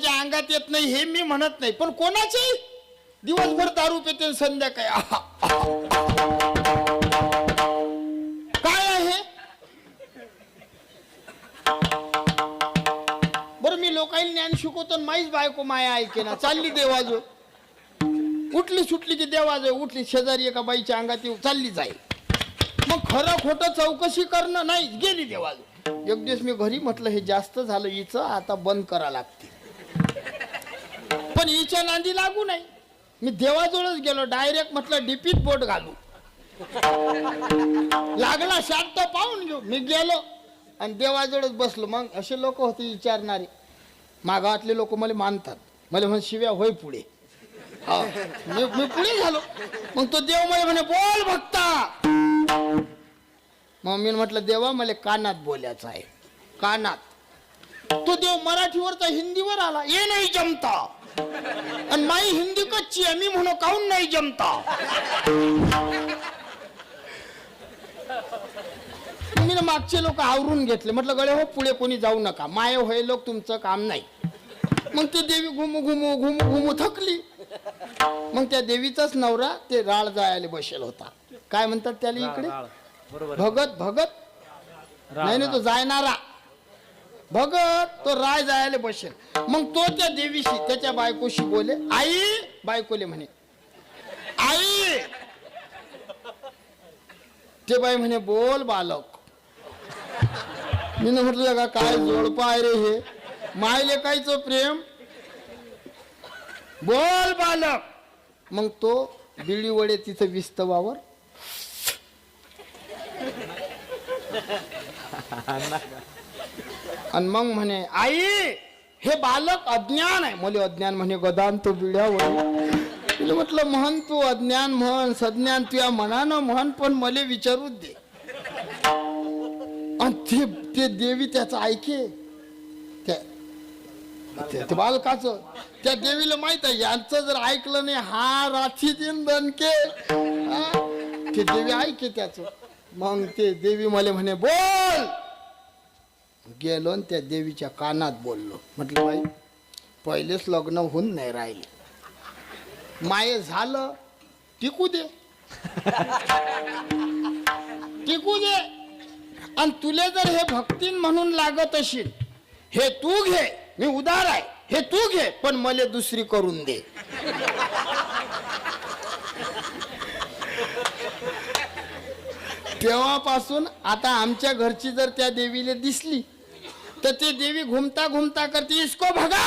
अंगात येत नाही हे मी म्हणत नाही, पण कोणाची दिवसभर दारू पिते संध्याकाळी काय आहे? बरं मी लोकांना ज्ञान शिकवतो, माहीच बायको माया ऐके ना, चालली देवाजो, उठली सुटली की देवाजो, उठली शेजारी एका बाईच्या अंगात येऊ चालली जाईल. मग खरं खोटं चौकशी करणं नाही, गेली देवाजो. एक दिवस मी घरी म्हटलं हे जास्त झालं हिचं, आता बंद करा लागते. पण हिच्या नांदी लागू नाही. मी देवाजवळच गेलो, डायरेक्ट म्हटलं डीपीत बोट घालू. लागला शांत पाहून घेऊ. मी गेलो आणि देवाजवळच बसलो. मग असे लोक होते विचारणारे, मागावातले लोक मला मानतात, मला म्हण शिव्या होय पुढे. मी पुढे झालो. मग तो देव मला म्हणे बोल भक्ता. मग मी म्हटलं देवा मला कानात बोलायचं आहे, कानात. तो देव मराठीवरचा हिंदीवर आला, ये नाही जमता. आणि माई हिंदी कच्ची आहे, मी म्हणू काहून नाही जमता. मी मागचे लोक आवरून घेतले, म्हटलं गळे हो पुढे कोणी जाऊ नका, माय होय लोक तुमचं काम नाही. मग ती देवी घुमू थकली. मग त्या देवीचाच नवरा ते राळ जायला बसेल होता. काय म्हणतात त्याला इकडे? भगत नाही तो जायनारा भगत, तो राय जायला बसेल. मग तो त्या देवीशी त्याच्या बायकोशी बोले, आई. बायकोले म्हणे आई. ते बाई म्हणे बोल बालक. मी म्हटलं का काय जोडपा आहे रे हे, मायले कायचं प्रेम. बोल बालक. मग तो बिडी वडे तिथं विस्तवावर आणि मग म्हणे आई हे बालक अज्ञान आहे. मला अज्ञान म्हणे गदान तो बिड्यावर. म्हटलं म्हण तू अज्ञान म्हण सज्ञान तुया मनानं म्हण, पण मला विचारू दे. आणि ते देवी त्याचं ऐके, त्या बालकाचं. त्या देवीला माहित आहे यांचं जर ऐकलं नाही हा राठी दिन दणके. ते देवी ऐके त्याच. मग ते देवी मला म्हणे बोल. गेलो त्या देवीच्या कानात बोललो. म्हटलं बाई पहिलेच लग्न होऊन नाही राहिले, माये झालं टिकू दे, टिकू दे. आणि तुले जर हे भक्तीन म्हणून लागत असेल, हे तू घे, मी उदार आहे, हे तू घे, पण मला दुसरी करून दे. तेव्हापासून आता आमच्या घरची जर त्या देवीला दिसली तर ती देवी घुमता घुमता करते, इसको भगा.